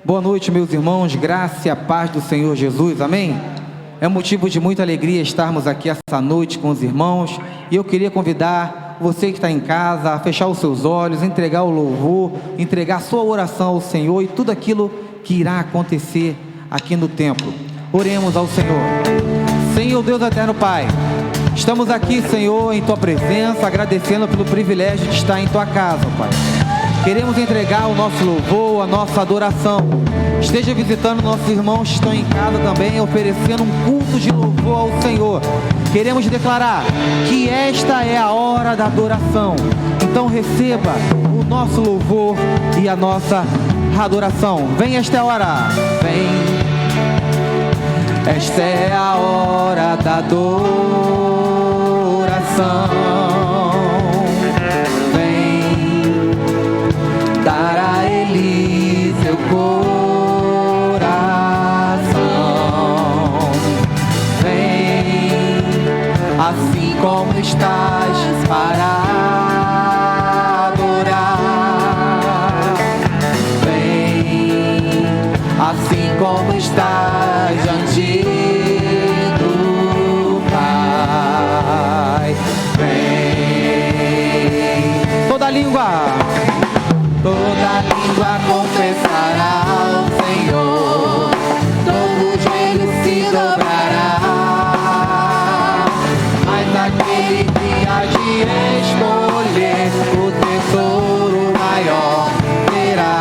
Boa noite, meus irmãos, graça e a paz do Senhor Jesus, amém? É motivo de muita alegria estarmos aqui essa noite com os irmãos, e eu queria convidar você que está em casa a fechar os seus olhos, entregar o louvor, entregar a sua oração ao Senhor e tudo aquilo que irá acontecer aqui no templo. Oremos ao Senhor. Senhor Deus eterno Pai, estamos aqui, Senhor, em Tua presença, agradecendo pelo privilégio de estar em Tua casa, Pai. Queremos entregar o nosso louvor, a nossa adoração. Esteja visitando nossos irmãos que estão em casa também, oferecendo um culto de louvor ao Senhor. Queremos declarar que esta é a hora da adoração. Então receba o nosso louvor e a nossa adoração. Vem, esta é a hora. Vem. Esta é a hora da adoração. Dar a Ele seu coração. Vem, assim como estás, para adorar. Vem, assim como estás, diante do Pai. Vem, toda língua confessará ao Senhor, todo joelho se dobrará, mas aquele que há de escolher o tesouro maior terá.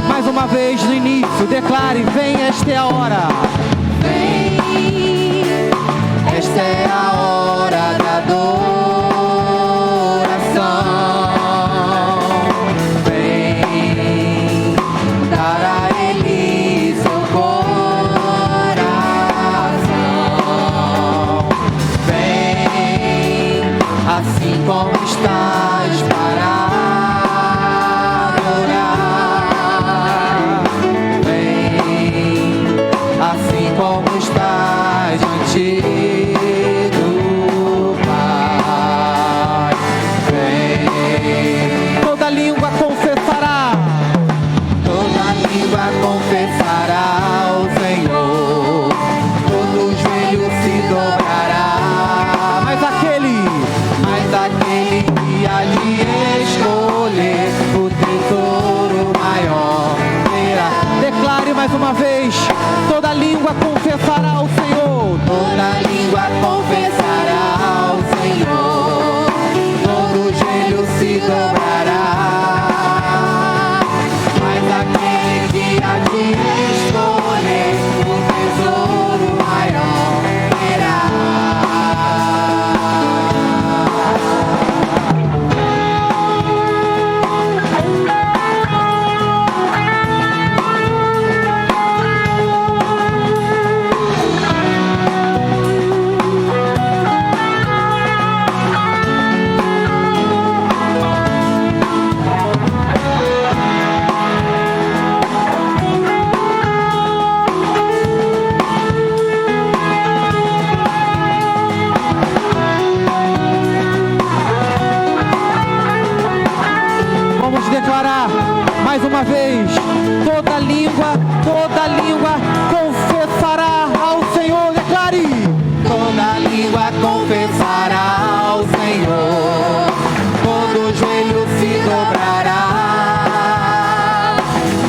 Mais uma vez no início, declare: vem, esta é a hora. Vem, esta é a hora da adoração. Assim como estás, para adorar. Vem, assim como estás, diante do Pai. Vem, toda língua confessará. Toda língua confessará ao Senhor, todo joelho se dobrará. Mas aquele que há de escolher o tesouro maior terá. Declare mais uma vez: toda língua confessará ao Senhor. Toda língua confessará ao Senhor, todo joelho se dobrará. Mas aquele que há de escolher o tesouro maior terá. Declarar mais uma vez: toda língua confessará ao Senhor. Declare: toda língua confessará ao Senhor, todo joelho se dobrará,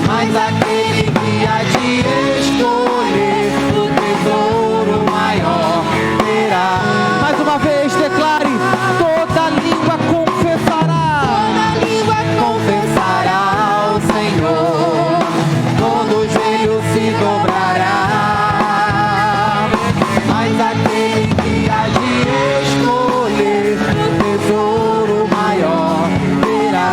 mas aquele que há de escolher o tesouro maior terá. Mais uma vez, declare: toda língua confessará. Confessará ao Senhor, todo joelho se dobrará, mas aquele que há de escolher o tesouro maior terá.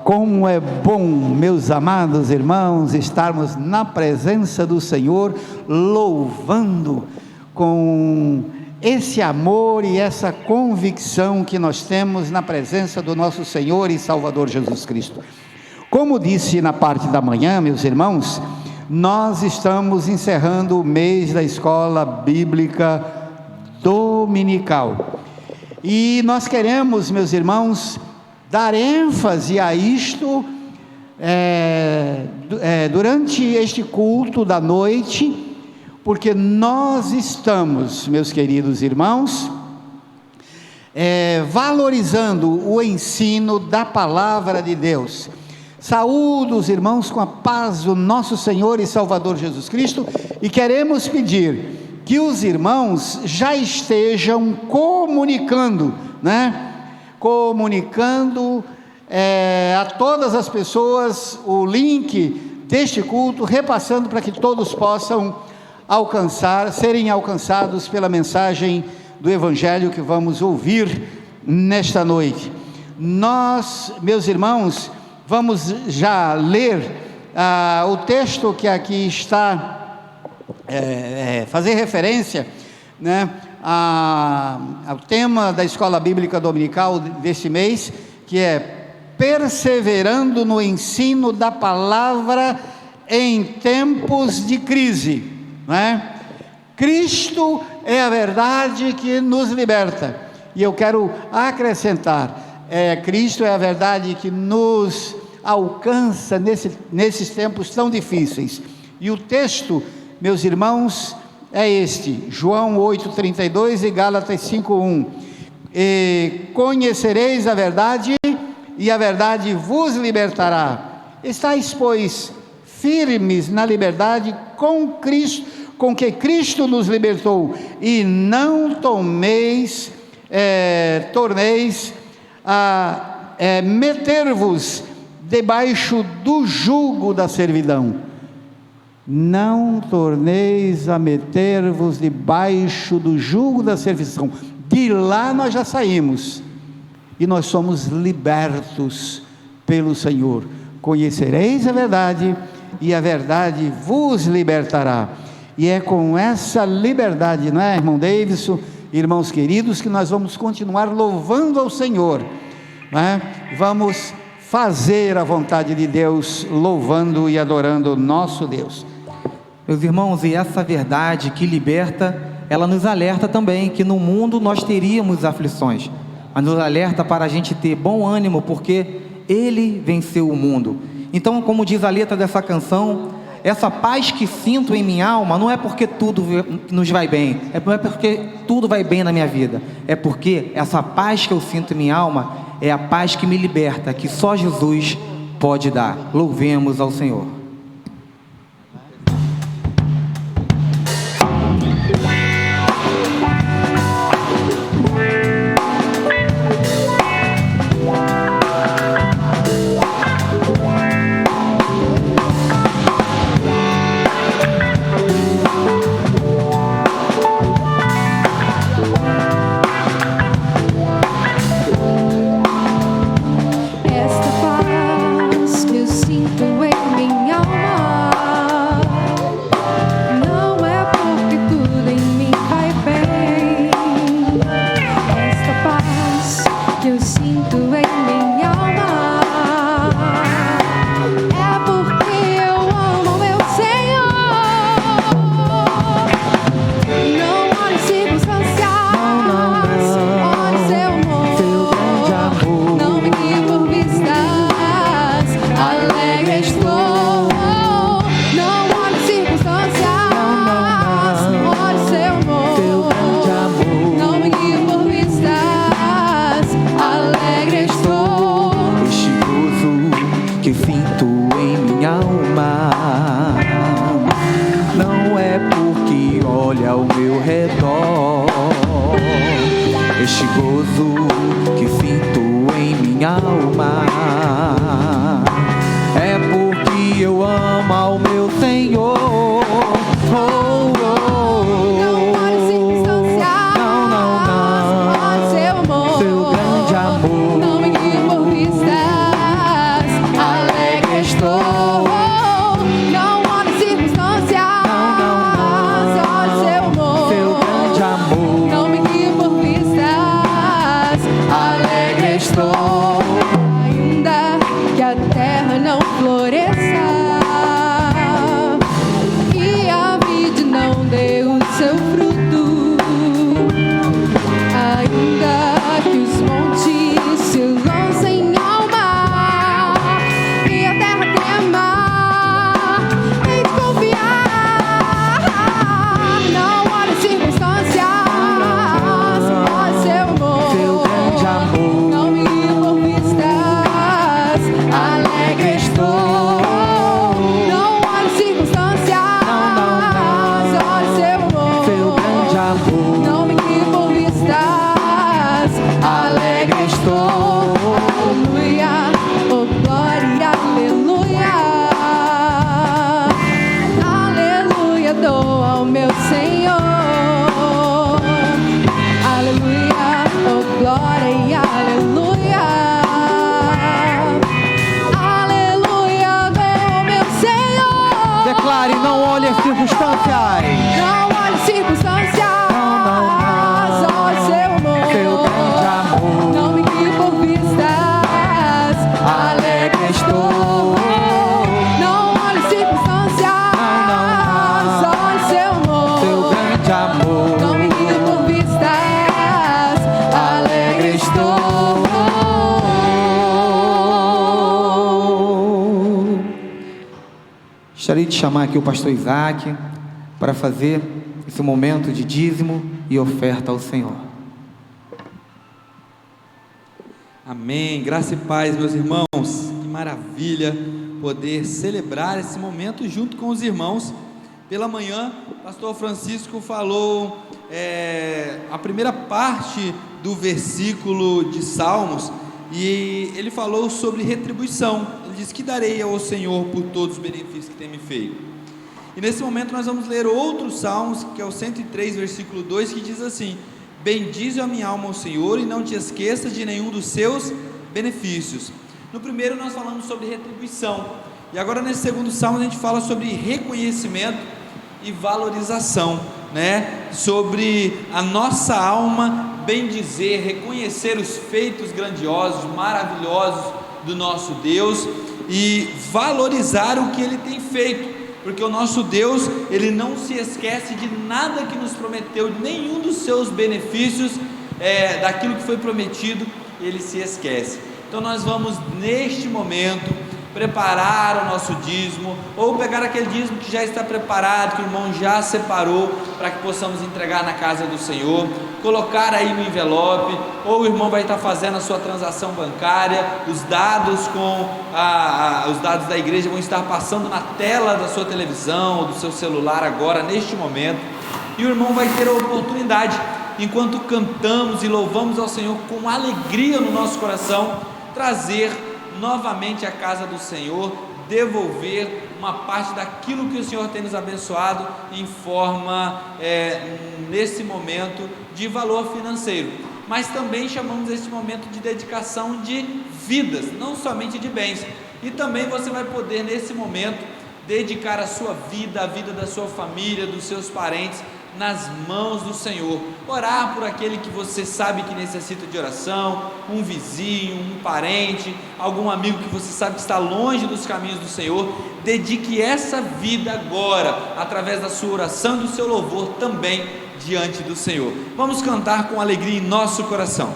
Como é bom, meus amados irmãos, estarmos na presença do Senhor, louvando com esse amor e essa convicção que nós temos na presença do nosso Senhor e Salvador Jesus Cristo. Como disse na parte da manhã, meus irmãos, nós estamos encerrando o mês da Escola Bíblica Dominical. E nós queremos, meus irmãos, dar ênfase a isto durante este culto da noite, porque nós estamos, meus queridos irmãos, valorizando o ensino da palavra de Deus. Saúdo os irmãos com a paz do nosso Senhor e Salvador Jesus Cristo, e queremos pedir que os irmãos já estejam comunicando, comunicando a todas as pessoas o link deste culto, repassando para que todos possam serem alcançados pela mensagem do Evangelho que vamos ouvir nesta noite. Nós, meus irmãos, vamos já ler o texto que aqui está, fazer referência, ao tema da Escola Bíblica Dominical deste mês, que é perseverando no ensino da palavra em tempos de crise. Cristo é a verdade que nos liberta, e eu quero acrescentar, Cristo é a verdade que nos alcança nesses tempos tão difíceis. E o texto, meus irmãos, é este, João 8,32 e Gálatas 5,1. Conhecereis a verdade, e a verdade vos libertará. Estais, pois, firmes na liberdade com que Cristo nos libertou, e não torneis a meter-vos debaixo do jugo da servidão. Não torneis a meter-vos debaixo do jugo da servidão. De lá nós já saímos, e nós somos libertos pelo Senhor. Conhecereis a verdade, e a verdade vos libertará. E é com essa liberdade, não é, irmão Davidson, irmãos queridos, que nós vamos continuar louvando ao Senhor, vamos fazer a vontade de Deus, louvando e adorando o nosso Deus. Meus irmãos, e essa verdade que liberta, ela nos alerta também que no mundo nós teríamos aflições, mas nos alerta para a gente ter bom ânimo, porque Ele venceu o mundo. Então, como diz a letra dessa canção, essa paz que sinto em minha alma, não é porque tudo nos vai bem, não é porque tudo vai bem na minha vida, é porque essa paz que eu sinto em minha alma, é a paz que me liberta, que só Jesus pode dar. Louvemos ao Senhor. Este gozo que sinto em minha alma é porque eu amo ao meu Senhor. Oh, oh, não pode circunstanciar, não, seu amor, seu grande amor. Não me guie por vistas, alegre estou. Não pode circunstanciar, só seu amor, seu grande amor. Não me terra não floresça e a vide não dê o seu fruto, ainda que os montes se lancem ao mar e a terra trema, hei de confiar. Não olhe circunstâncias, ó seu amor, não me guie por vistas, alegre estou. Não olhe circunstâncias, ó seu amor, não me guie por vistas, alegre estou. Aleluia, oh glória, aleluia, aleluia, dou ao meu Senhor. Aleluia, oh glória e aleluia, aleluia, dou ao meu Senhor. Declare, não olhe as circunstâncias. Não olhe circunstâncias, ó seu amor, não me guie por vistas, alegre estou. Não olhe circunstâncias, ó seu amor, não me guie por vistas, alegre estou. Gostaria de chamar aqui o pastor Isaac para fazer esse momento de dízimo e oferta ao Senhor. Amém, graça e paz, meus irmãos. Que maravilha poder celebrar esse momento junto com os irmãos. Pela manhã, o pastor Francisco falou a primeira parte do versículo de Salmos, e ele falou sobre retribuição. Ele diz: que darei ao Senhor por todos os benefícios que tem me feito. E nesse momento nós vamos ler outros Salmos, que é o 103, versículo 2, que diz assim: bendize a minha alma ao Senhor e não te esqueças de nenhum dos seus benefícios. No primeiro nós falamos sobre retribuição, e agora nesse segundo Salmo a gente fala sobre reconhecimento e valorização, né? Sobre a nossa alma bendizer, reconhecer os feitos grandiosos, maravilhosos do nosso Deus e valorizar o que Ele tem feito, porque o nosso Deus, Ele não se esquece de nada que nos prometeu, nenhum dos seus benefícios, daquilo que foi prometido, Ele se esquece. Então nós vamos neste momento preparar o nosso dízimo, ou pegar aquele dízimo que já está preparado, que o irmão já separou, para que possamos entregar na casa do Senhor, colocar aí no envelope, ou o irmão vai estar fazendo a sua transação bancária, os dados os dados da igreja vão estar passando na tela da sua televisão, ou do seu celular agora, neste momento, e o irmão vai ter a oportunidade, enquanto cantamos e louvamos ao Senhor com alegria no nosso coração, trazer novamente à casa do Senhor, devolver uma parte daquilo que o Senhor tem nos abençoado em forma, nesse momento, de valor financeiro, mas também chamamos esse momento de dedicação de vidas, não somente de bens, e também você vai poder nesse momento dedicar a sua vida, a vida da sua família, dos seus parentes, nas mãos do Senhor, orar por aquele que você sabe que necessita de oração, um vizinho, um parente, algum amigo que você sabe que está longe dos caminhos do Senhor. Dedique essa vida agora, através da sua oração e do seu louvor também diante do Senhor. Vamos cantar com alegria em nosso coração.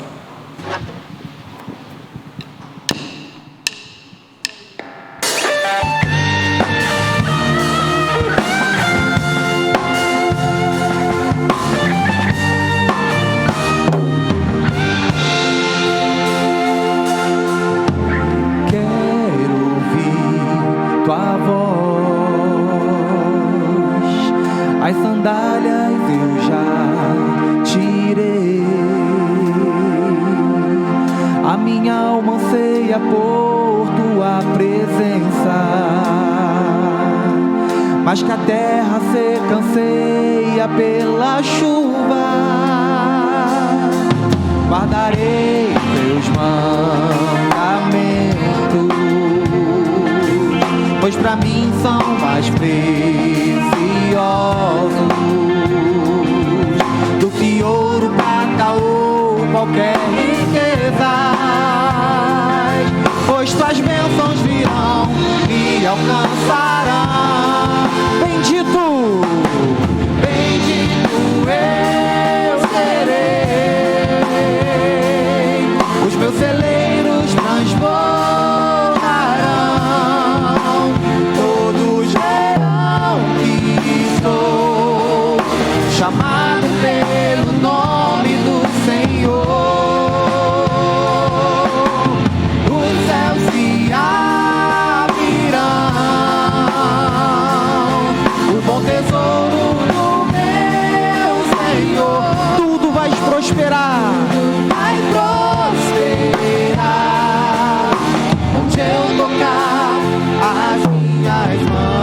As sandálias eu já tirei, a minha alma anseia por tua presença, mas que a terra seca anseia pela chuva. Guardarei teus mandamentos, pois pra mim são mais preciosos do que ouro, prata ou qualquer riqueza. pois tuas bênçãos virão, me alcançarão. Bendito, bendito eu serei, os meus celeiros transbordarão, todos verão que estou chamado pelo nome do Senhor. Os céus se abrirão, o bom tesouro do meu Senhor. Tudo vai prosperar, tudo vai prosperar, onde eu tocar as minhas mãos.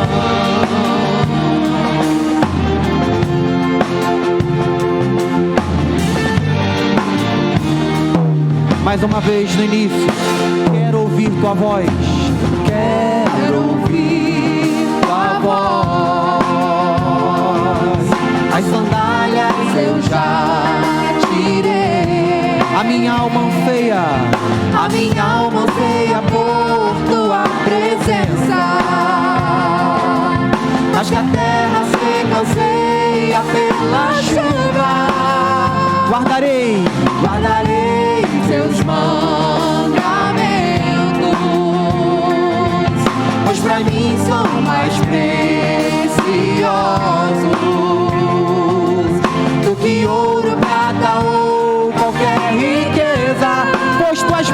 Mais uma vez no início, quero ouvir tua voz, quero ouvir tua voz. As sandálias eu já tirei, a minha alma anseia por tua presença. Mas que a terra seca anseia pela chuva, guardarei seus mandamentos, pois pra mim são mais preciosos do que ouro, prata ou qualquer riqueza. Pois tuas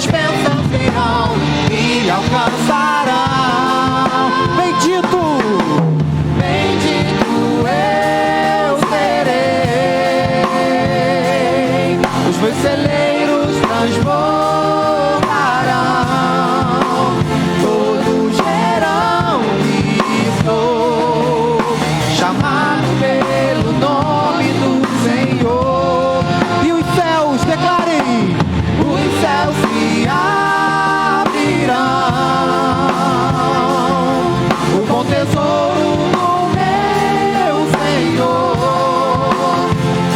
bênçãos virão e alcançarão. Bendito, bendito eu serei, os meus celeiros transbordarão, todos verão que estou chamado pelo nome do Senhor. E os céus, declarem, os céus se abrirão, o bom tesouro do meu Senhor.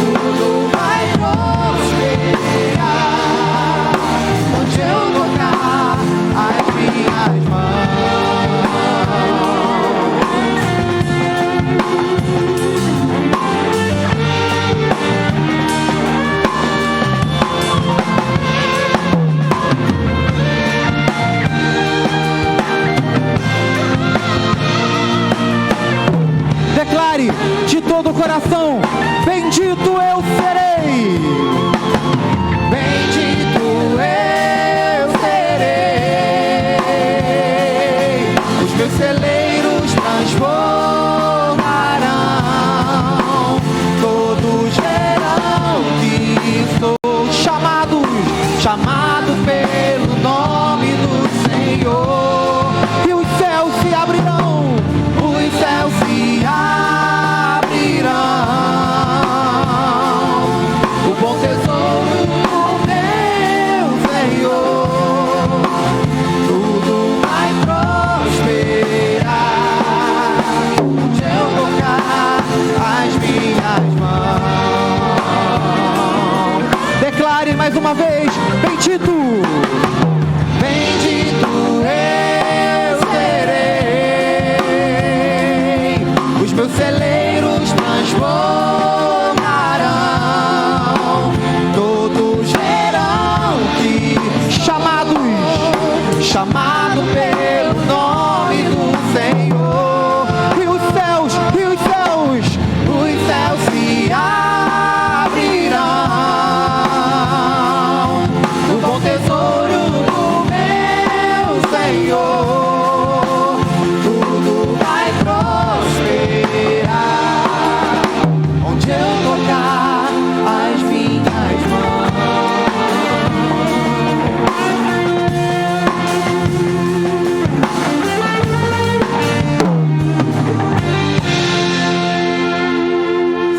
Tudo vai prosperar, onde eu tocar as minhas Declare de todo o coração: bendito eu serei, bendito eu serei, os meus celeiros transformarão, todos verão que estou chamado pelo nome do Senhor. E os céus se abrirão, os céus se abrirão, o bom tesouro do meu Senhor. Tudo vai prosperar, onde eu tocar as minhas mãos. Declare mais uma vez: bendito, bendito eu serei, os meus celeiros transformarão, todos verão que chamado pelo nome do Senhor. E os céus se abrirão, o bom tesouro do meu Senhor. Tudo vai prosperar, onde eu tocar as minhas mãos.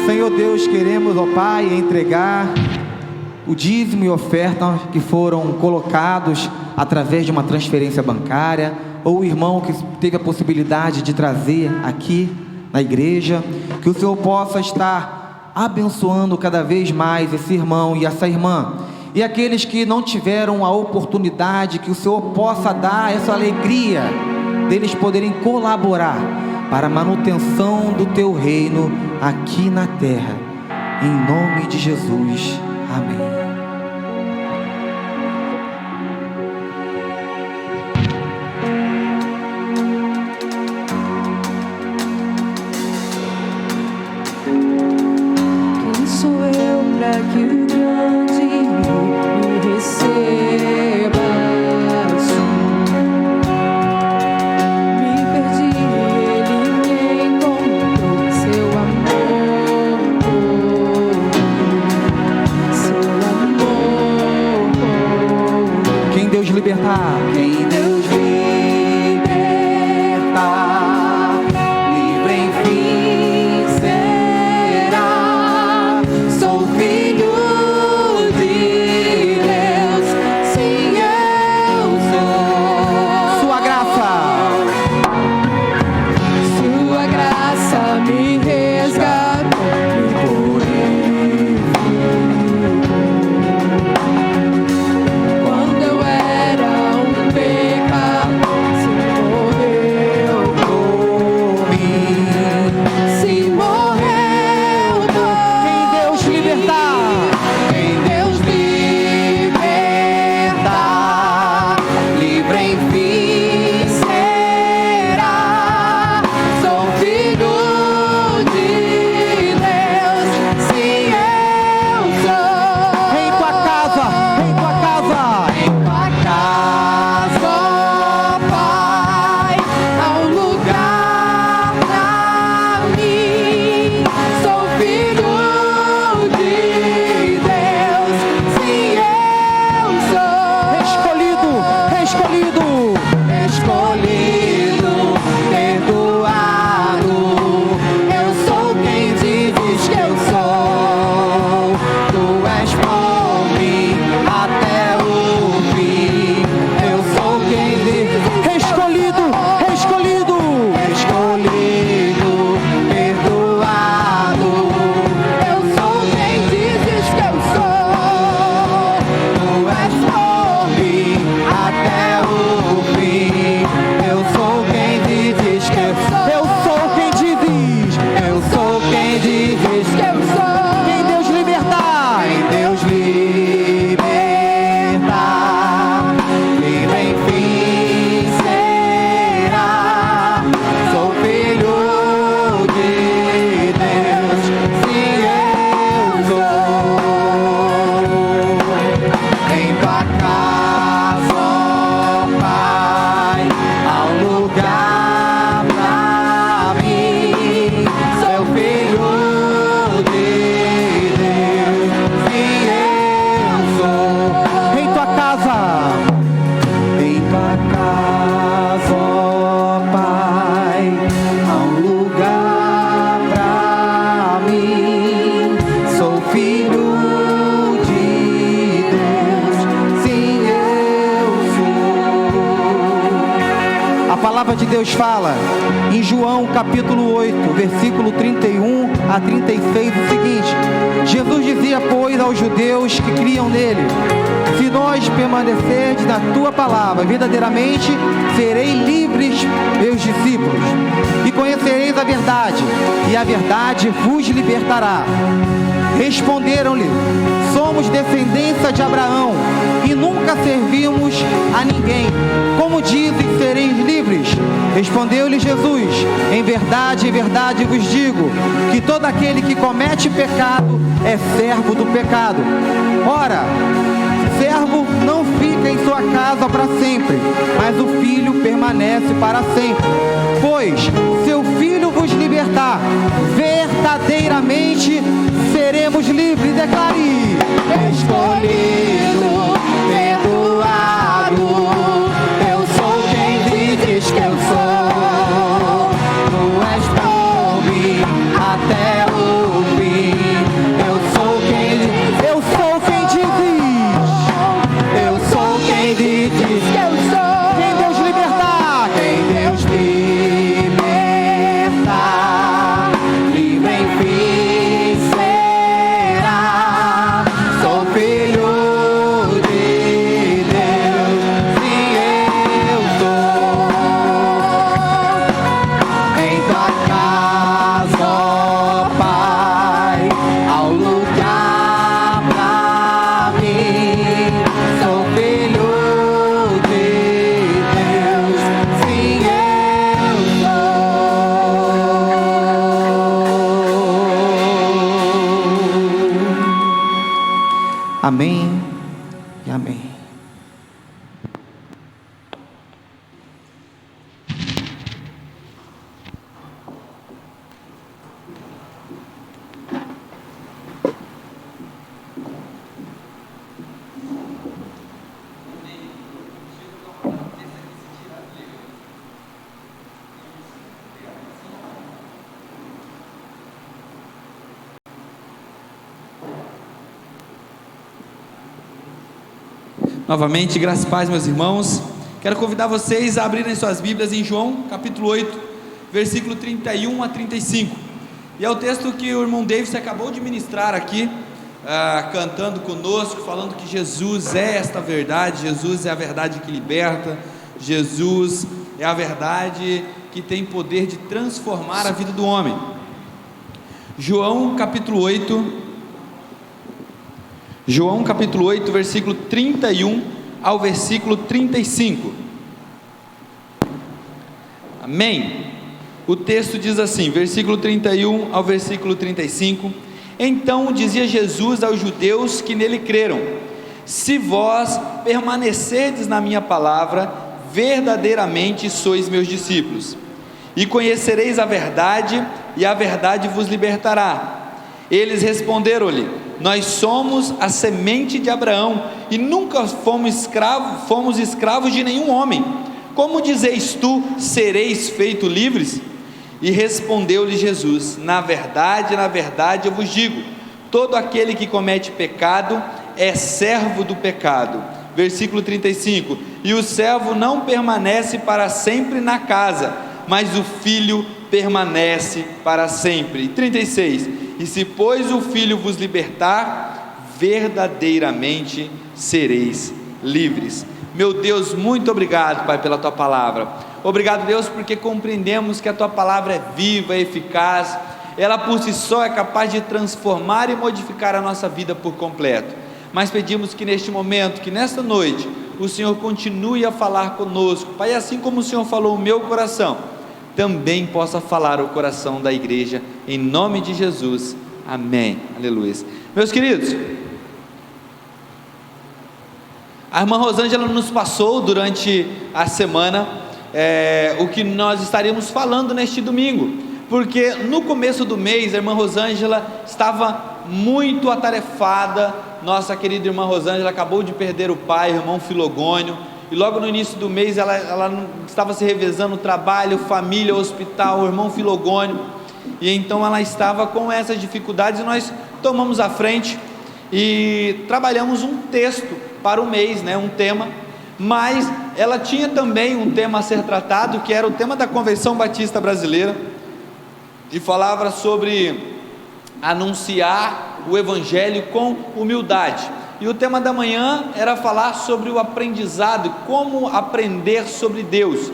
Senhor Deus, queremos, ó Pai, entregar o dízimo e oferta que foram colocados através de uma transferência bancária, ou o irmão que teve a possibilidade de trazer aqui na igreja, que o Senhor possa estar abençoando cada vez mais esse irmão e essa irmã, E aqueles que não tiveram a oportunidade, que o Senhor possa dar essa alegria deles poderem colaborar para a manutenção do teu reino aqui na terra. Em nome de Jesus. Amém. Quem sou eu para que o grande me receba assim? Me perdi, ele me encontrou. Seu amor Quem Deus libertar, quem Deus libertar, livre enfim será. Sou filho de Deus, sim eu sou. sua graça me resgatou, me purificou. Quando eu era um pecador, se morreu por mim. Se morreu por quem Deus libertar, quem Deus libertar, livre enfim será. Sou filho de Deus, sim eu sou. em tua casa, em tua casa. Em tua casa, ó Pai, há um lugar pra mim. Sou filho de Deus, sim eu sou. Escolhido, Perdoado, eu sou quem dizes que eu sou. Tu és por mim até o fim. Eu sou quem dizes. escolhido, Escolhido, perdoado, eu sou quem dizes que eu sou. Tu és por mim até o fim. Eu sou quem dizes que eu sou. eu sou quem dizes. Eu sou quem dizes que eu sou. Quem Deus libertar, Quem Deus libertar, livre enfim será. Sou filho de Deus, sim eu sou. Em tua casa, ó Pai, há um lugar pra mim. Sou filho de Deus, sim eu sou. em tua casa, Em tua casa, ó Pai, há um lugar pra mim. Sou filho de Deus, sim eu sou. a palavra de Deus fala em João capítulo 8, versículo 31 a 36 o seguinte: Jesus dizia, pois, aos judeus que criam nele: se nós permanecerdes na tua palavra, verdadeiramente serei livres, meus discípulos, e conhecereis a verdade, e a verdade vos libertará. Responderam-lhe: somos descendência de Abraão e nunca servimos a ninguém. Como dizem, sereis livres? Respondeu-lhe Jesus: em verdade vos digo, que todo aquele que comete pecado é servo do pecado. Ora, servo não fica em sua casa para sempre, mas o filho permanece para sempre. Pois, se o filho vos libertar, verdadeiramente seremos livres. Declare: Escolhido, perdoado, eu sou quem dizes que eu sou. Tu és por mim até o fim. Eu sou quem dizes. eu sou quem dizes que eu sou. Quem Deus libertar, Quem Deus libertar, livre enfim será. Sou filho Amém e amém. Novamente, graças e paz, meus irmãos. Quero convidar vocês a abrirem suas Bíblias em João, capítulo 8, versículo 31 a 35. E é o texto que o irmão Davis acabou de ministrar aqui, cantando conosco, falando que Jesus é esta verdade, Jesus é a verdade que liberta, Jesus é a verdade que tem poder de transformar a vida do homem. João capítulo 8, versículo 31 ao versículo 35. Amém? O texto diz assim, versículo 31 ao versículo 35: Então dizia Jesus aos judeus que nele creram: Se vós permanecerdes na minha palavra, verdadeiramente sois meus discípulos, e conhecereis a verdade, e a verdade vos libertará. Eles responderam-lhe: Nós somos a semente de Abraão, e nunca fomos escravos de nenhum homem. Como dizeis tu, sereis feitos livres? E respondeu-lhe Jesus: Na verdade eu vos digo, todo aquele que comete pecado é servo do pecado. Versículo 35: E o servo não permanece para sempre na casa, mas o filho permanece para sempre. 36: E se pois o filho vos libertar, verdadeiramente sereis livres. Meu Deus, muito obrigado, Pai, pela tua palavra. Obrigado, Deus, porque compreendemos que a tua palavra é viva, é eficaz, ela por si só é capaz de transformar e modificar a nossa vida por completo. Mas pedimos que neste momento, que nesta noite, o Senhor continue a falar conosco, Pai, assim como o Senhor falou o meu coração, também possa falar o coração da igreja, em nome de Jesus, amém, aleluia. Meus queridos, a irmã Rosângela nos passou durante a semana o que nós estaríamos falando neste domingo, porque no começo do mês a irmã Rosângela estava muito atarefada. Nossa querida irmã Rosângela acabou de perder o pai, o irmão Filogônio, e logo no início do mês ela estava se revezando trabalho, família, hospital, o irmão Filogônio, e então ela estava com essas dificuldades, e nós tomamos a frente e trabalhamos um texto para o mês, um tema, mas ela tinha também um tema a ser tratado, que era o tema da Convenção Batista Brasileira, e falava sobre anunciar o Evangelho com humildade. E o tema da manhã era falar sobre o aprendizado, como aprender sobre Deus.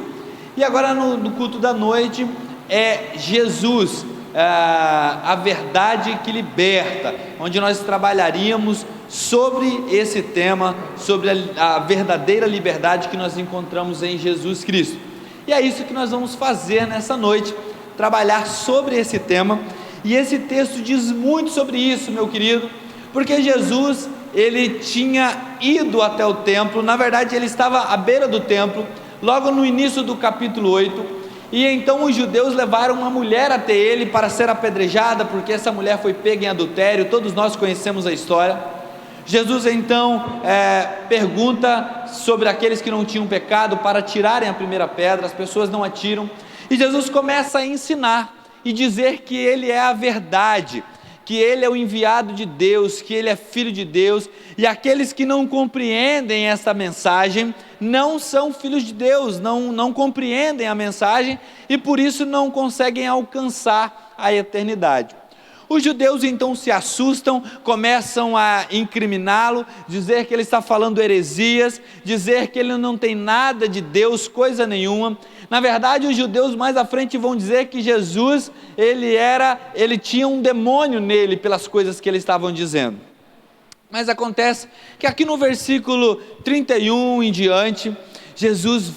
E agora no culto da noite é Jesus, a verdade que liberta, onde nós trabalharíamos sobre esse tema, sobre a verdadeira liberdade que nós encontramos em Jesus Cristo. E é isso que nós vamos fazer nessa noite, trabalhar sobre esse tema. E esse texto diz muito sobre isso, meu querido, porque Jesus, ele tinha ido até o templo, na verdade ele estava à beira do templo, logo no início do capítulo 8, e então os judeus levaram uma mulher até ele para ser apedrejada, porque essa mulher foi pega em adultério, todos nós conhecemos a história. Jesus então pergunta sobre aqueles que não tinham pecado para tirarem a primeira pedra, as pessoas não atiram, e Jesus começa a ensinar e dizer que ele é a verdade, que ele é o enviado de Deus, que ele é filho de Deus, e aqueles que não compreendem essa mensagem não são filhos de Deus, não compreendem a mensagem e por isso não conseguem alcançar a eternidade. Os judeus então se assustam, começam a incriminá-lo, dizer que ele está falando heresias, dizer que ele não tem nada de Deus, coisa nenhuma. Na verdade, os judeus mais à frente vão dizer que Jesus, ele tinha um demônio nele pelas coisas que eles estavam dizendo. Mas acontece que aqui no versículo 31 em diante, Jesus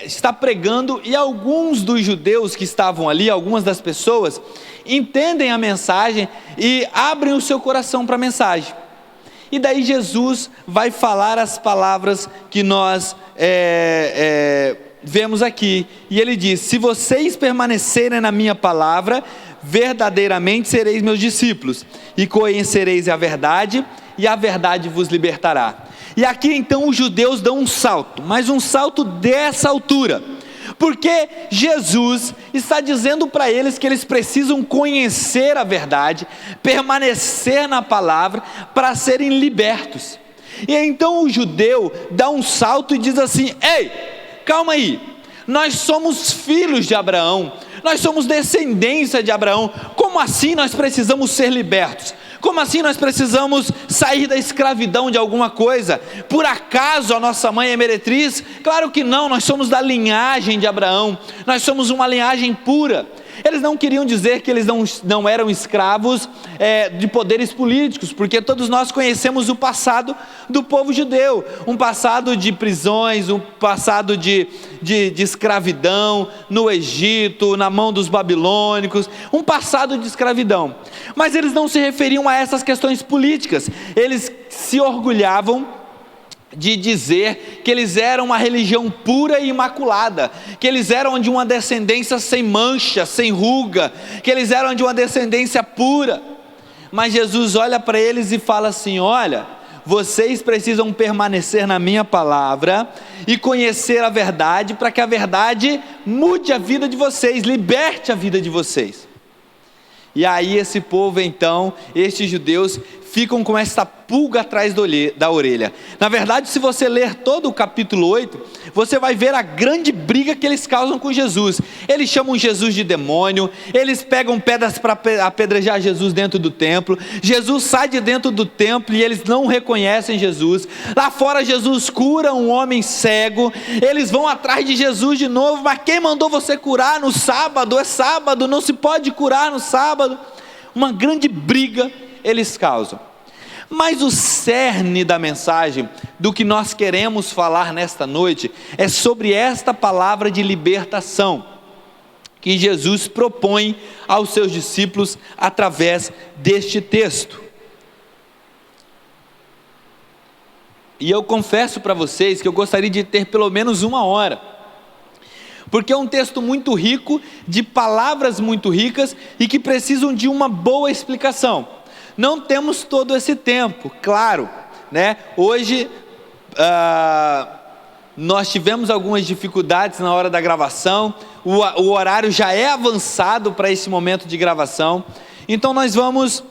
está pregando, e alguns dos judeus que estavam ali, algumas das pessoas, entendem a mensagem e abrem o seu coração para a mensagem. E daí Jesus vai falar as palavras que nós vemos aqui. E ele diz: se vocês permanecerem na minha palavra, verdadeiramente sereis meus discípulos, e conhecereis a verdade, e a verdade vos libertará. E aqui então os judeus dão um salto, mas um salto dessa altura, porque Jesus está dizendo para eles que eles precisam conhecer a verdade, permanecer na palavra, para serem libertos. E então o judeu dá um salto e diz assim: ei, calma aí, nós somos filhos de Abraão, nós somos descendência de Abraão, como assim nós precisamos ser libertos? Como assim nós precisamos sair da escravidão de alguma coisa? Por acaso a nossa mãe é meretriz? Claro que não, nós somos da linhagem de Abraão, nós somos uma linhagem pura. Eles não queriam dizer que eles não eram escravos de poderes políticos, porque todos nós conhecemos o passado do povo judeu, um passado de prisões, um passado de escravidão no Egito, na mão dos babilônicos, um passado de escravidão. Mas eles não se referiam a essas questões políticas, eles se orgulhavam de dizer que eles eram uma religião pura e imaculada, que eles eram de uma descendência sem mancha, sem ruga, que eles eram de uma descendência pura. Mas Jesus olha para eles e fala assim: olha, vocês precisam permanecer na minha palavra e conhecer a verdade, para que a verdade mude a vida de vocês, liberte a vida de vocês. E aí esse povo então, estes judeus, ficam com essa pulga atrás da orelha. Na verdade, se você ler todo o capítulo 8, você vai ver a grande briga que eles causam com Jesus. Eles chamam Jesus de demônio, eles pegam pedras para apedrejar Jesus dentro do templo. Jesus sai de dentro do templo e eles não reconhecem Jesus. Lá fora Jesus cura um homem cego, eles vão atrás de Jesus de novo: mas quem mandou você curar no sábado? É sábado, não se pode curar no sábado. Uma grande briga eles causam. Mas o cerne da mensagem, do que nós queremos falar nesta noite, é sobre esta palavra de libertação que Jesus propõe aos seus discípulos através deste texto. E eu confesso para vocês que eu gostaria de ter pelo menos 1 hora, porque é um texto muito rico, de palavras muito ricas e que precisam de uma boa explicação. Não temos todo esse tempo, claro, né? Hoje nós tivemos algumas dificuldades na hora da gravação, o horário já é avançado para esse momento de gravação, então nós vamos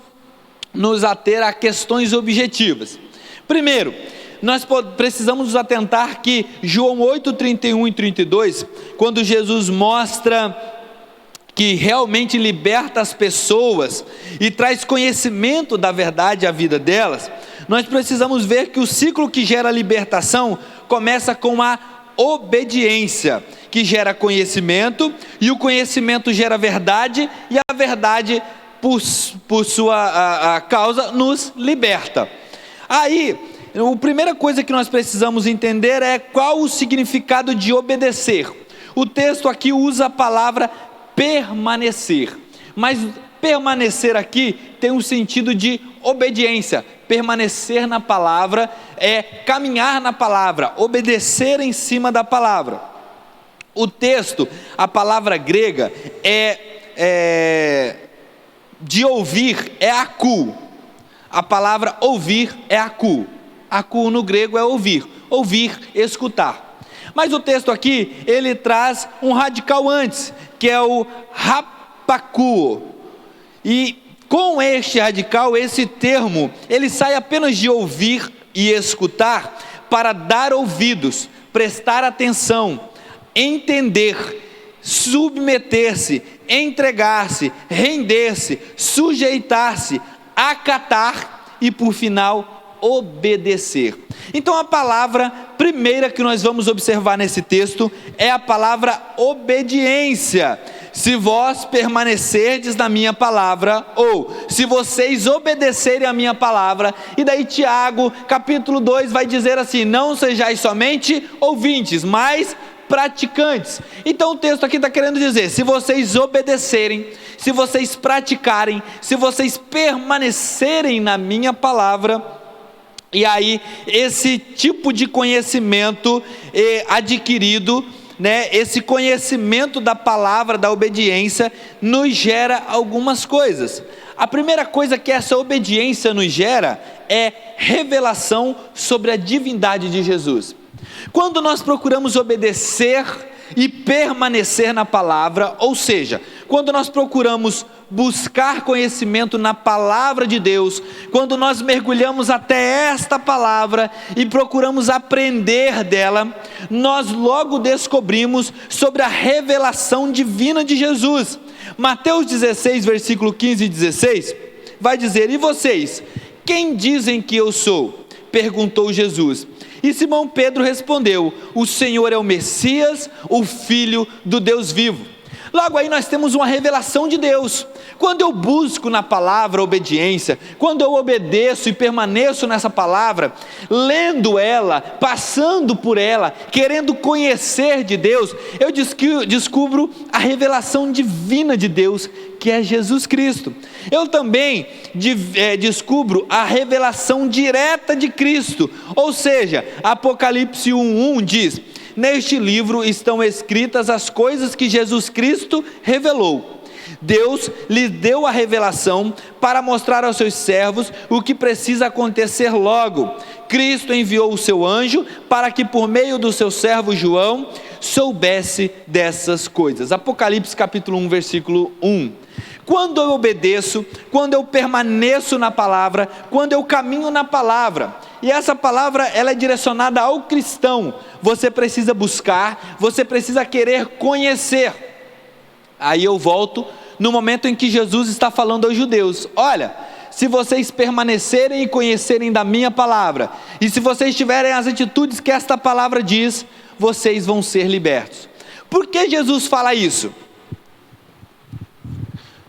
nos ater a questões objetivas. Primeiro, nós precisamos nos atentar que João 8, 31 e 32, quando Jesus mostra que realmente liberta as pessoas e traz conhecimento da verdade à vida delas, nós precisamos ver que o ciclo que gera libertação começa com a obediência, que gera conhecimento, e o conhecimento gera verdade, e a verdade, por sua causa, nos liberta. Aí, a primeira coisa que nós precisamos entender é qual o significado de obedecer. O texto aqui usa a palavra permanecer, mas permanecer aqui tem um sentido de obediência. Permanecer na palavra é caminhar na palavra, obedecer em cima da palavra. O texto, a palavra grega de ouvir é akú. A palavra ouvir é akú. Akú no grego é ouvir, escutar. Mas o texto aqui, ele traz um radical antes, que é o rapakú. E com este radical, esse termo, ele sai apenas de ouvir e escutar para dar ouvidos, prestar atenção, entender, submeter-se, entregar-se, render-se, sujeitar-se, acatar e por final obedecer. Então a palavra primeira que nós vamos observar nesse texto é a palavra obediência. Se vós permanecerdes na minha palavra, ou se vocês obedecerem a minha palavra. E daí Tiago, capítulo 2, vai dizer assim: não sejais somente ouvintes, mas praticantes. Então o texto aqui está querendo dizer: se vocês obedecerem, se vocês praticarem, se vocês permanecerem na minha palavra, E aí, esse tipo de conhecimento adquirido, né, esse conhecimento da palavra, da obediência, nos gera algumas coisas. A primeira coisa que essa obediência nos gera é revelação sobre a divindade de Jesus. Quando nós procuramos obedecer e permanecer na palavra, ou seja, quando nós procuramos buscar conhecimento na palavra de Deus, quando nós mergulhamos até esta palavra e procuramos aprender dela, nós logo descobrimos sobre a revelação divina de Jesus. Mateus 16, versículo 15 e 16, vai dizer: e vocês, quem dizem que eu sou? Perguntou Jesus. E Simão Pedro respondeu: o Senhor é o Messias, o Filho do Deus vivo. Logo aí nós temos uma revelação de Deus. Quando eu busco na palavra obediência, quando eu obedeço e permaneço nessa palavra, lendo ela, passando por ela, querendo conhecer de Deus, eu descubro a revelação divina de Deus, que é Jesus Cristo. Eu também descubro a revelação direta de Cristo, ou seja, Apocalipse 1:1 diz: neste livro estão escritas as coisas que Jesus Cristo revelou. Deus lhe deu a revelação para mostrar aos seus servos o que precisa acontecer logo. Cristo enviou o seu anjo para que por meio do seu servo João soubesse dessas coisas. Apocalipse capítulo 1, versículo 1. Quando eu obedeço, quando eu permaneço na palavra, quando eu caminho na palavra, e essa palavra ela é direcionada ao cristão, você precisa buscar, você precisa querer conhecer. Aí eu volto no momento em que Jesus está falando aos judeus: olha, se vocês permanecerem e conhecerem da minha palavra, e se vocês tiverem as atitudes que esta palavra diz, vocês vão ser libertos. Por que Jesus fala isso?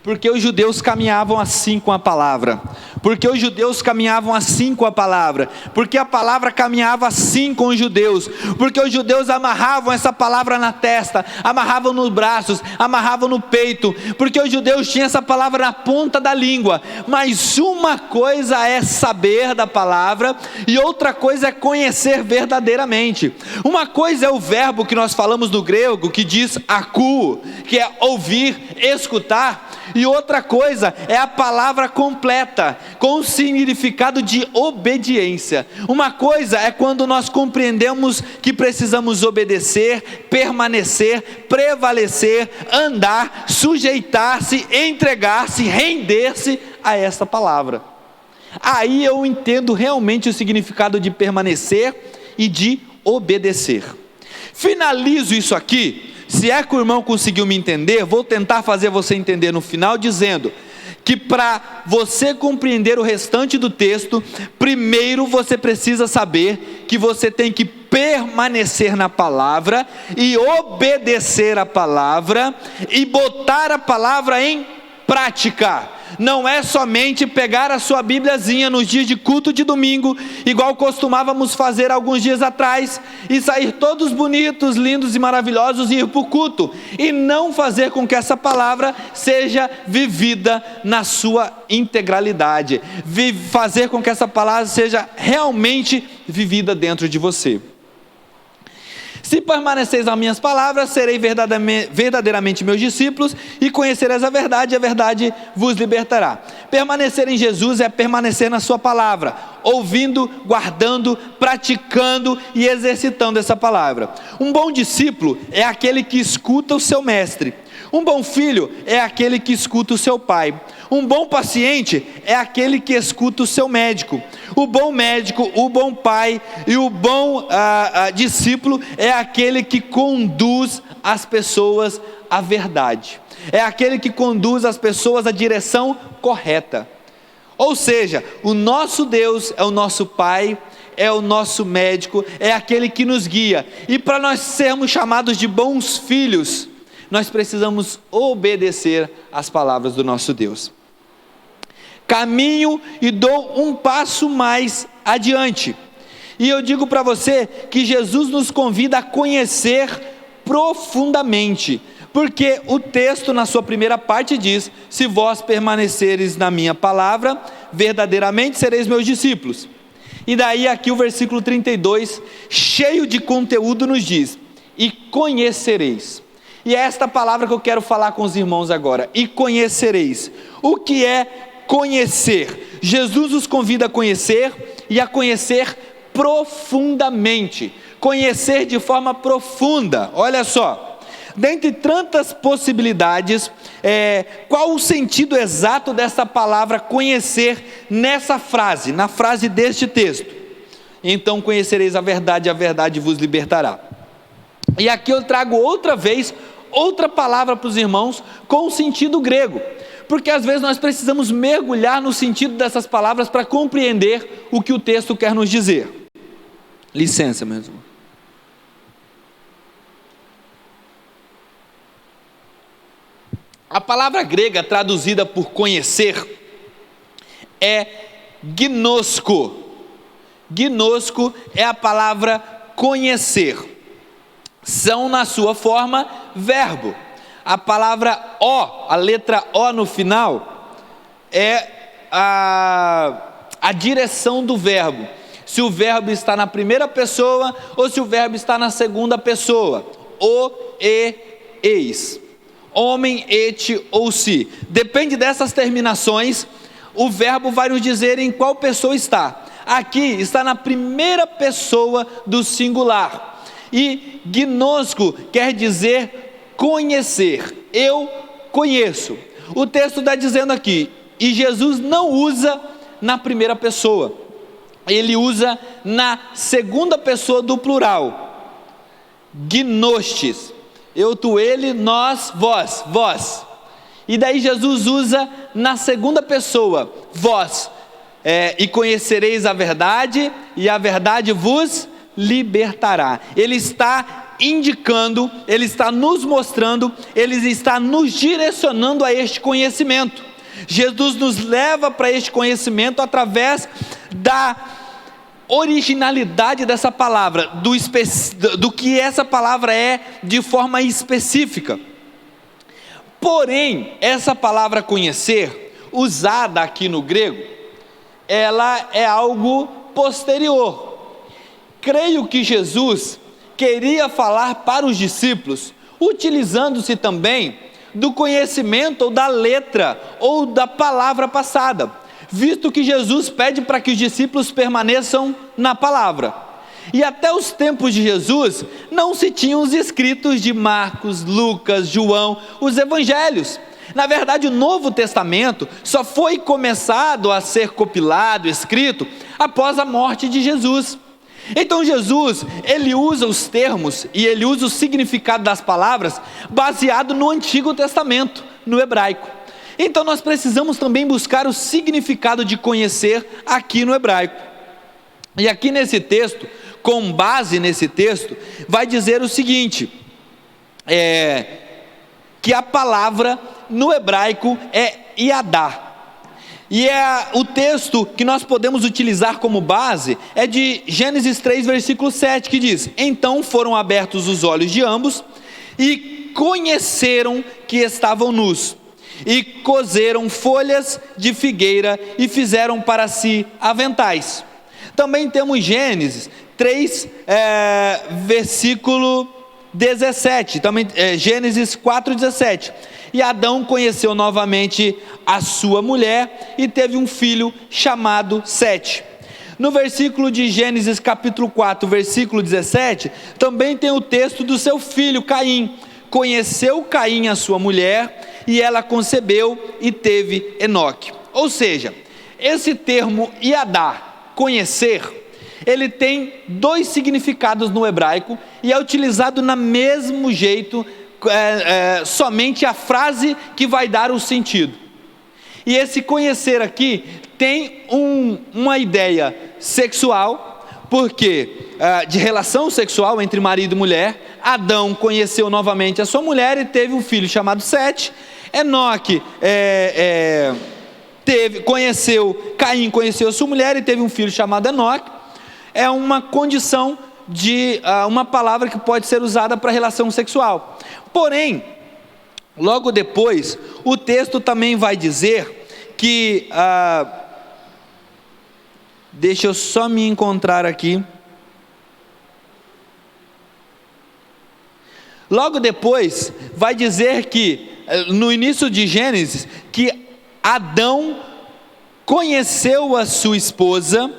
Porque os judeus caminhavam assim com a palavra, porque os judeus caminhavam assim com a palavra, porque a palavra caminhava assim com os judeus, porque os judeus amarravam essa palavra na testa, amarravam nos braços, amarravam no peito, porque os judeus tinham essa palavra na ponta da língua. Mas uma coisa é saber da palavra e outra coisa é conhecer verdadeiramente. Uma coisa é o verbo que nós falamos no grego, que diz akouo, que é ouvir, escutar, e outra coisa é a palavra completa, com o significado de obediência. Uma coisa é quando nós compreendemos que precisamos obedecer, permanecer, prevalecer, andar, sujeitar-se, entregar-se, render-se a essa palavra. Aí eu entendo realmente o significado de permanecer e de obedecer. Finalizo isso aqui. Se é que o irmão conseguiu me entender, vou tentar fazer você entender no final, dizendo que para você compreender o restante do texto, primeiro você precisa saber que você tem que permanecer na palavra e obedecer a palavra e botar a palavra em prática. Não é somente pegar a sua Bíbliazinha nos dias de culto de domingo, igual costumávamos fazer alguns dias atrás, e sair todos bonitos, lindos e maravilhosos e ir para o culto, e não fazer com que essa palavra seja vivida na sua integralidade, fazer com que essa palavra seja realmente vivida dentro de você. Se permaneceis nas minhas palavras, serei verdadeiramente meus discípulos, e conhecereis a verdade vos libertará. Permanecer em Jesus é permanecer na sua palavra, ouvindo, guardando, praticando e exercitando essa palavra. Um bom discípulo é aquele que escuta o seu mestre. Um bom filho é aquele que escuta o seu pai. Um bom paciente é aquele que escuta o seu médico. O bom médico, o bom pai e o bom discípulo é aquele que conduz as pessoas à verdade. É aquele que conduz as pessoas à direção correta. Ou seja, o nosso Deus é o nosso Pai, é o nosso médico, é aquele que nos guia. E para nós sermos chamados de bons filhos, nós precisamos obedecer às palavras do nosso Deus. Caminho e dou um passo mais adiante. E eu digo para você que Jesus nos convida a conhecer profundamente, porque o texto na sua primeira parte diz: se vós permaneceres na minha palavra, verdadeiramente sereis meus discípulos. E daí aqui o versículo 32, cheio de conteúdo, nos diz: e conhecereis. E é esta palavra que eu quero falar com os irmãos agora, e conhecereis. O que é conhecer? Jesus os convida a conhecer, e a conhecer profundamente, conhecer de forma profunda. Olha só, dentre tantas possibilidades, qual o sentido exato dessa palavra conhecer nessa frase, na frase deste texto? Então conhecereis a verdade vos libertará. E aqui eu trago outra vez, outra palavra para os irmãos, com o sentido grego, porque às vezes nós precisamos mergulhar no sentido dessas palavras para compreender o que o texto quer nos dizer. Licença, meu irmão. A palavra grega traduzida por conhecer é gnosko. Gnosko é a palavra conhecer. São na sua forma verbo. A palavra O, a letra O no final, é a direção do verbo. Se o verbo está na primeira pessoa ou se o verbo está na segunda pessoa. O, e, eis. Homem, et ou si. Depende dessas terminações, o verbo vai nos dizer em qual pessoa está. Aqui está na primeira pessoa do singular. E gnosko quer dizer conhecer. Eu conheço. O texto está dizendo aqui, e Jesus não usa na primeira pessoa, ele usa na segunda pessoa do plural. Gnostes. Eu, tu, ele, nós, vós, vós. E daí Jesus usa na segunda pessoa, vós. E conhecereis a verdade, e a verdade vos libertará. Ele está indicando, ele está nos mostrando, ele está nos direcionando a este conhecimento. Jesus nos leva para este conhecimento através da originalidade dessa palavra, do que essa palavra é de forma específica. Porém, essa palavra conhecer, usada aqui no grego, ela é algo posterior. Creio que Jesus queria falar para os discípulos, utilizando-se também do conhecimento ou da letra ou da palavra passada, visto que Jesus pede para que os discípulos permaneçam na palavra. E até os tempos de Jesus, não se tinham os escritos de Marcos, Lucas, João, os evangelhos. Na verdade, o Novo Testamento só foi começado a ser compilado, escrito, após a morte de Jesus. Então Jesus, ele usa os termos e ele usa o significado das palavras baseado no Antigo Testamento, no hebraico. Então nós precisamos também buscar o significado de conhecer aqui no hebraico. E aqui nesse texto, com base nesse texto, vai dizer o seguinte, que a palavra no hebraico é Iadá. E o texto que nós podemos utilizar como base é de Gênesis 3, versículo 7, que diz: então foram abertos os olhos de ambos e conheceram que estavam nus, e coseram folhas de figueira e fizeram para si aventais. Também temos Gênesis 3, versículo 17, também Gênesis 4, 17. E Adão conheceu novamente a sua mulher e teve um filho chamado Sete. No versículo de Gênesis capítulo 4, versículo 17, também tem o texto do seu filho Caim. Conheceu Caim a sua mulher e ela concebeu e teve Enoque. Ou seja, esse termo Iadá, conhecer, ele tem dois significados no hebraico e é utilizado no mesmo jeito, somente a frase que vai dar o sentido. E esse conhecer aqui tem uma ideia sexual, porque de relação sexual entre marido e mulher. Adão conheceu novamente a sua mulher e teve um filho chamado Sete. Enoque Caim conheceu a sua mulher e teve um filho chamado Enoque. É uma condição de uma palavra que pode ser usada para relação sexual. Porém, logo depois, o texto também vai dizer que Deixa eu só me encontrar aqui. Logo depois, vai dizer que, no início de Gênesis, que Adão conheceu a sua esposa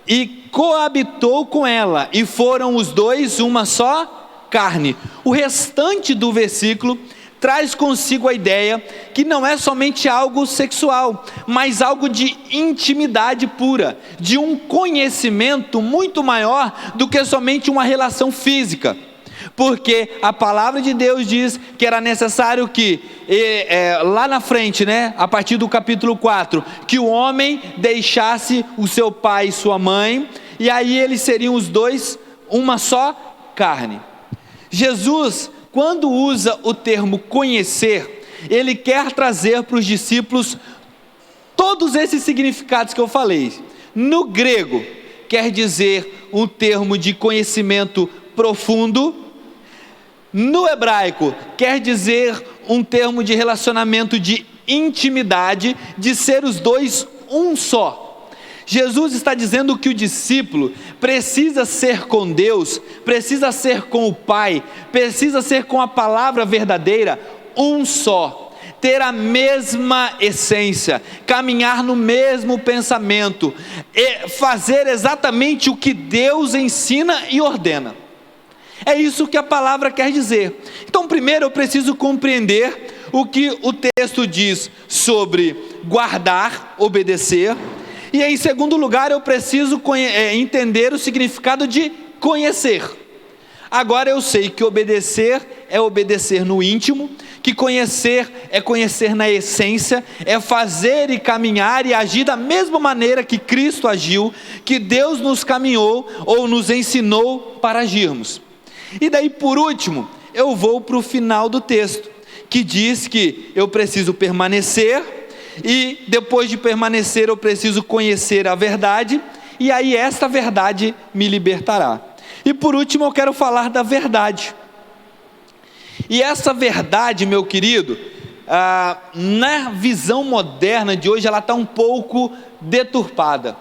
e coabitou com ela, e foram os dois uma só carne. O restante do versículo traz consigo a ideia que não é somente algo sexual, mas algo de intimidade pura, de um conhecimento muito maior do que somente uma relação física. Porque a palavra de Deus diz que era necessário que, lá na frente, né, a partir do capítulo 4, que o homem deixasse o seu pai e sua mãe, e aí eles seriam os dois uma só carne. Jesus, quando usa o termo conhecer, ele quer trazer para os discípulos todos esses significados que eu falei. No grego, quer dizer um termo de conhecimento profundo. No hebraico, quer dizer um termo de relacionamento de intimidade, de ser os dois um só. Jesus está dizendo que o discípulo precisa ser com Deus, precisa ser com o Pai, precisa ser com a palavra verdadeira, um só, ter a mesma essência, caminhar no mesmo pensamento, e fazer exatamente o que Deus ensina e ordena. É isso que a palavra quer dizer. Então, primeiro eu preciso compreender o que o texto diz sobre guardar, obedecer. E em segundo lugar, eu preciso entender o significado de conhecer. Agora eu sei que obedecer é obedecer no íntimo, que conhecer é conhecer na essência, é fazer e caminhar e agir da mesma maneira que Cristo agiu, que Deus nos caminhou ou nos ensinou para agirmos. E daí, por último, eu vou para o final do texto, que diz que eu preciso permanecer, e depois de permanecer eu preciso conhecer a verdade, e aí esta verdade me libertará. E por último eu quero falar da verdade. E essa verdade, meu querido, na visão moderna de hoje, ela está um pouco deturpada,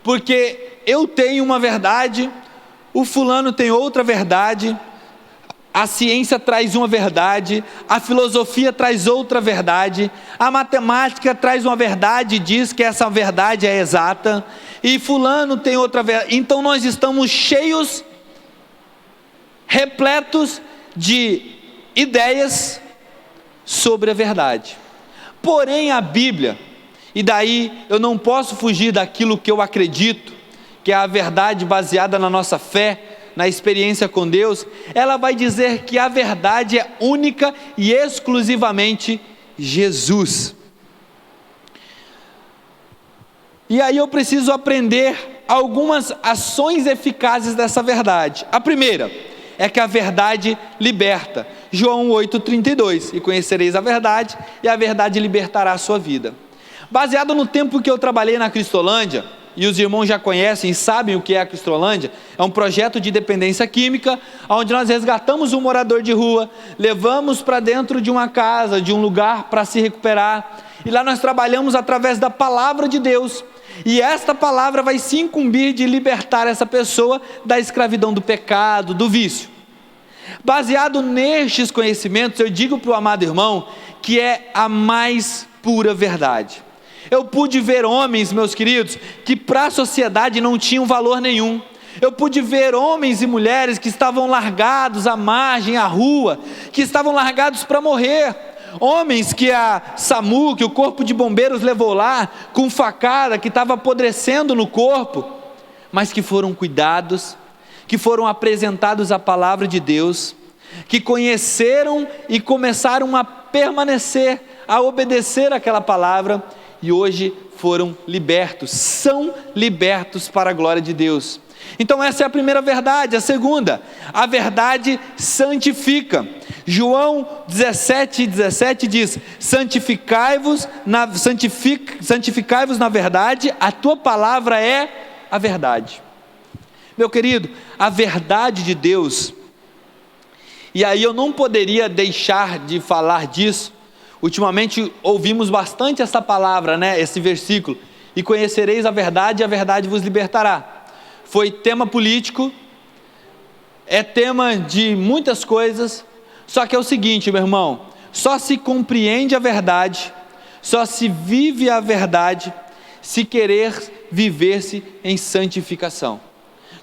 porque eu tenho uma verdade, o fulano tem outra verdade, a ciência traz uma verdade, a filosofia traz outra verdade, a matemática traz uma verdade e diz que essa verdade é exata, e fulano tem outra verdade. Então nós estamos cheios, repletos de ideias sobre a verdade. Porém a Bíblia, e daí eu não posso fugir daquilo que eu acredito, que é a verdade baseada na nossa fé, na experiência com Deus, ela vai dizer que a verdade é única e exclusivamente Jesus. E aí eu preciso aprender algumas ações eficazes dessa verdade. A primeira é que a verdade liberta. João 8,32, e conhecereis a verdade, e a verdade libertará a sua vida. Baseado no tempo que eu trabalhei na Cristolândia, e os irmãos já conhecem e sabem o que é a Cristolândia, é um projeto de dependência química, onde nós resgatamos um morador de rua, levamos para dentro de uma casa, de um lugar para se recuperar, e lá nós trabalhamos através da palavra de Deus, e esta palavra vai se incumbir de libertar essa pessoa da escravidão do pecado, do vício. Baseado nestes conhecimentos, eu digo para o amado irmão, que é a mais pura verdade. Eu pude ver homens, meus queridos, que para a sociedade não tinham valor nenhum. Eu pude ver homens e mulheres que estavam largados à margem, à rua, que estavam largados para morrer. Homens que a SAMU, que o corpo de bombeiros levou lá, com facada, que estava apodrecendo no corpo, mas que foram cuidados, que foram apresentados à palavra de Deus, que conheceram e começaram a permanecer, a obedecer aquela palavra, e hoje foram libertos, são libertos para a glória de Deus. Então essa é a primeira verdade. A segunda, a verdade santifica. João 17:17 diz: santificai-vos na verdade, a tua palavra é a verdade. Meu querido, a verdade de Deus, e aí eu não poderia deixar de falar disso. Ultimamente ouvimos bastante essa palavra, né? Esse versículo, e conhecereis a verdade vos libertará. Foi tema político, é tema de muitas coisas, só que é o seguinte, meu irmão, só se compreende a verdade, só se vive a verdade, se querer viver-se em santificação.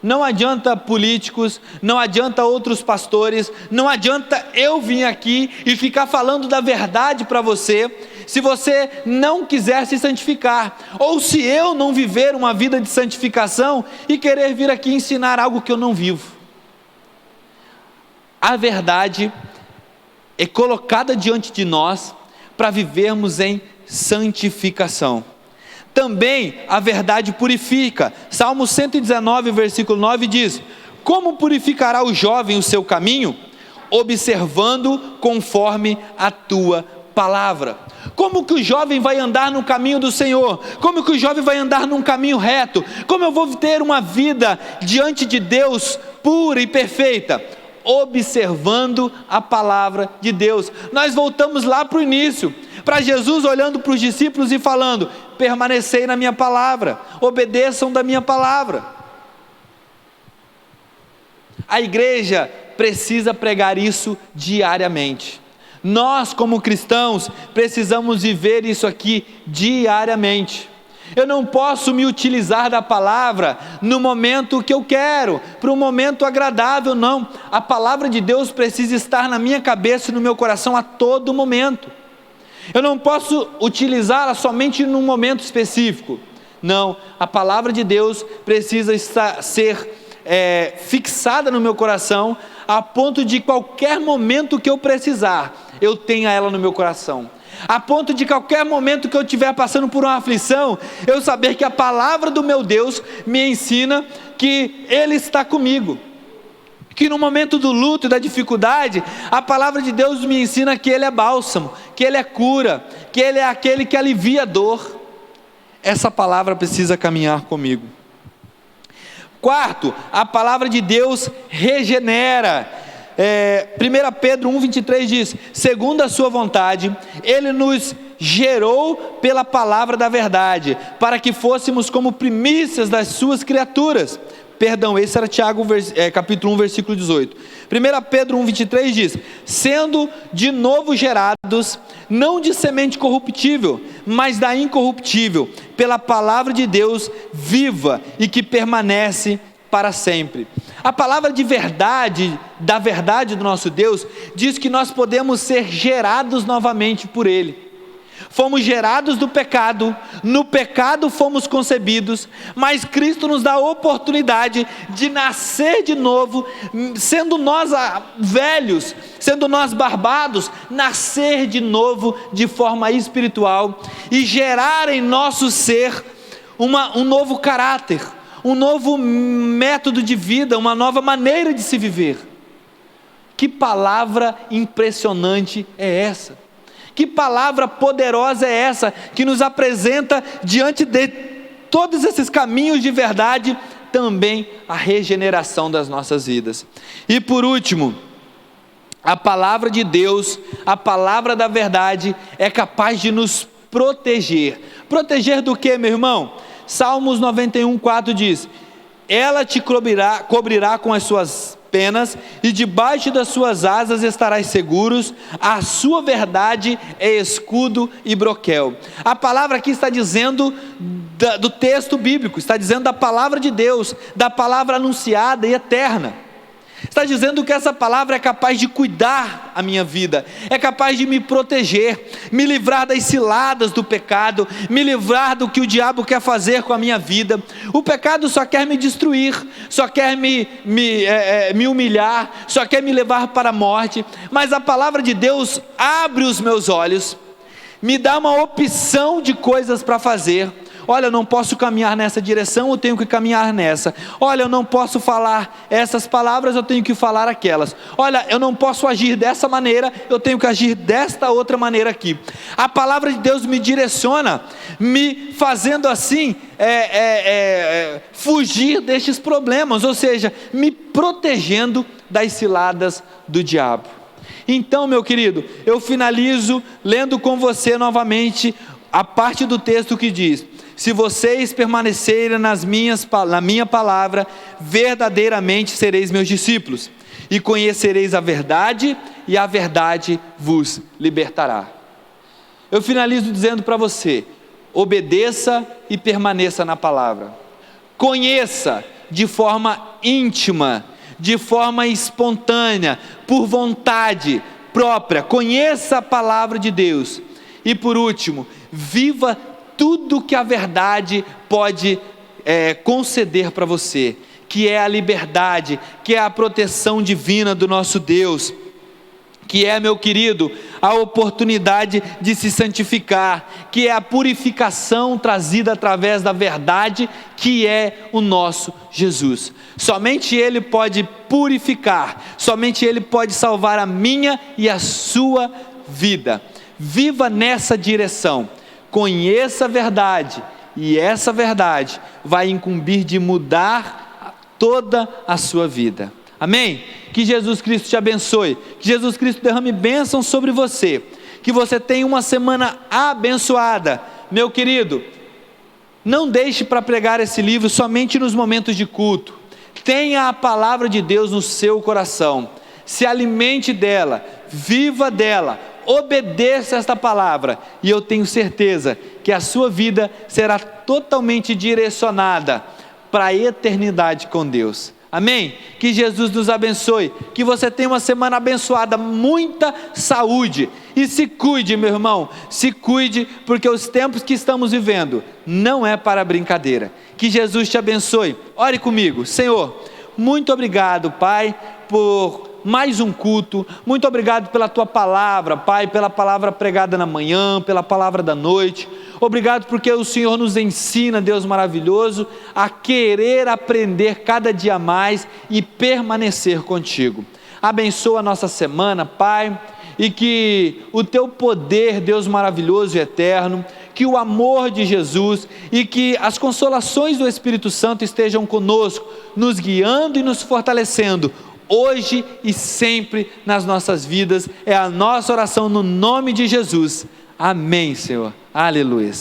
Não adianta políticos, não adianta outros pastores, não adianta eu vir aqui e ficar falando da verdade para você, se você não quiser se santificar, ou se eu não viver uma vida de santificação e querer vir aqui ensinar algo que eu não vivo. A verdade é colocada diante de nós para vivermos em santificação. Também a verdade purifica. Salmo 119, versículo 9 diz: como purificará o jovem o seu caminho? Observando conforme a tua palavra. Como que o jovem vai andar no caminho do Senhor? Como que o jovem vai andar num caminho reto? Como eu vou ter uma vida diante de Deus pura e perfeita? Observando a palavra de Deus. Nós voltamos lá para o início, para Jesus olhando para os discípulos e falando: permanecei na minha palavra, obedeçam da minha palavra. A igreja precisa pregar isso diariamente. Nós, como cristãos, precisamos viver isso aqui diariamente. Eu não posso me utilizar da palavra no momento que eu quero, para um momento agradável, não. A palavra de Deus precisa estar na minha cabeça e no meu coração a todo momento. Eu não posso utilizá-la somente num momento específico. Não, a palavra de Deus precisa ser fixada no meu coração, a ponto de qualquer momento que eu precisar, eu tenha ela no meu coração. A ponto de qualquer momento que eu estiver passando por uma aflição, eu saber que a palavra do meu Deus me ensina que Ele está comigo. Que no momento do luto e da dificuldade, a palavra de Deus me ensina que Ele é bálsamo, que Ele é cura, que Ele é aquele que alivia a dor. Essa palavra precisa caminhar comigo. Quarto, a palavra de Deus regenera. 1 Pedro 1,23 diz: segundo a sua vontade, Ele nos gerou pela palavra da verdade, para que fôssemos como primícias das suas criaturas. Perdão, esse era Tiago, capítulo 1, versículo 18. 1 Pedro 1,23 diz: sendo de novo gerados, não de semente corruptível, mas da incorruptível, pela palavra de Deus viva e que permanece para sempre. A palavra de verdade, da verdade do nosso Deus, diz que nós podemos ser gerados novamente por Ele. Fomos gerados do pecado, no pecado fomos concebidos, mas Cristo nos dá a oportunidade de nascer de novo, sendo nós velhos, sendo nós barbados, nascer de novo de forma espiritual e gerar em nosso ser um novo caráter, um novo método de vida, uma nova maneira de se viver. Que palavra impressionante é essa? Que palavra poderosa é essa, que nos apresenta diante de todos esses caminhos de verdade, também a regeneração das nossas vidas. E por último, a palavra de Deus, a palavra da verdade, é capaz de nos proteger. Proteger do que, meu irmão? Salmos 91:4 diz: ela te cobrirá com as suas penas, e debaixo das suas asas estarás seguros, a sua verdade é escudo e broquel. A palavra aqui está dizendo do texto bíblico, está dizendo da palavra de Deus, da palavra anunciada e eterna. Está dizendo que essa palavra é capaz de cuidar a minha vida, é capaz de me proteger, me livrar das ciladas do pecado, me livrar do que o diabo quer fazer com a minha vida. O pecado só quer me destruir, só quer me humilhar, só quer me levar para a morte, mas a palavra de Deus abre os meus olhos, me dá uma opção de coisas para fazer. Olha, eu não posso caminhar nessa direção, eu tenho que caminhar nessa. Olha, eu não posso falar essas palavras, eu tenho que falar aquelas. Olha, eu não posso agir dessa maneira, eu tenho que agir desta outra maneira aqui. A palavra de Deus me direciona, me fazendo assim, fugir destes problemas, ou seja, me protegendo das ciladas do diabo. Então, meu querido, eu finalizo lendo com você novamente a parte do texto que diz: Se vocês permanecerem na minha palavra, verdadeiramente sereis meus discípulos, e conhecereis a verdade, e a verdade vos libertará. Eu finalizo dizendo para você: obedeça e permaneça na palavra. Conheça de forma íntima, de forma espontânea, por vontade própria. Conheça a palavra de Deus. E por último, viva tudo que a verdade pode conceder para você, que é a liberdade, que é a proteção divina do nosso Deus, que é, meu querido, a oportunidade de se santificar, que é a purificação trazida através da verdade, que é o nosso Jesus. Somente Ele pode purificar, somente Ele pode salvar a minha e a sua vida. Viva nessa direção, conheça a verdade, e essa verdade vai incumbir de mudar toda a sua vida. Amém? Que Jesus Cristo te abençoe, que Jesus Cristo derrame bênção sobre você, que você tenha uma semana abençoada. Meu querido, não deixe para pregar esse livro somente nos momentos de culto. Tenha a palavra de Deus no seu coração, se alimente dela, viva dela, obedeça esta palavra, e eu tenho certeza que a sua vida será totalmente direcionada para a eternidade com Deus. Amém? Que Jesus nos abençoe, que você tenha uma semana abençoada, muita saúde, e se cuide, meu irmão, se cuide, porque os tempos que estamos vivendo não é para brincadeira. Que Jesus te abençoe. Ore comigo. Senhor, muito obrigado, Pai, por mais um culto. Muito obrigado pela tua palavra, Pai, pela palavra pregada na manhã, pela palavra da noite. Obrigado porque o Senhor nos ensina, Deus maravilhoso, a querer aprender cada dia mais e permanecer contigo. Abençoa a nossa semana, Pai, e que o teu poder, Deus maravilhoso e eterno, que o amor de Jesus e que as consolações do Espírito Santo estejam conosco, nos guiando e nos fortalecendo, hoje e sempre nas nossas vidas. É a nossa oração no nome de Jesus. Amém, Senhor. Aleluia.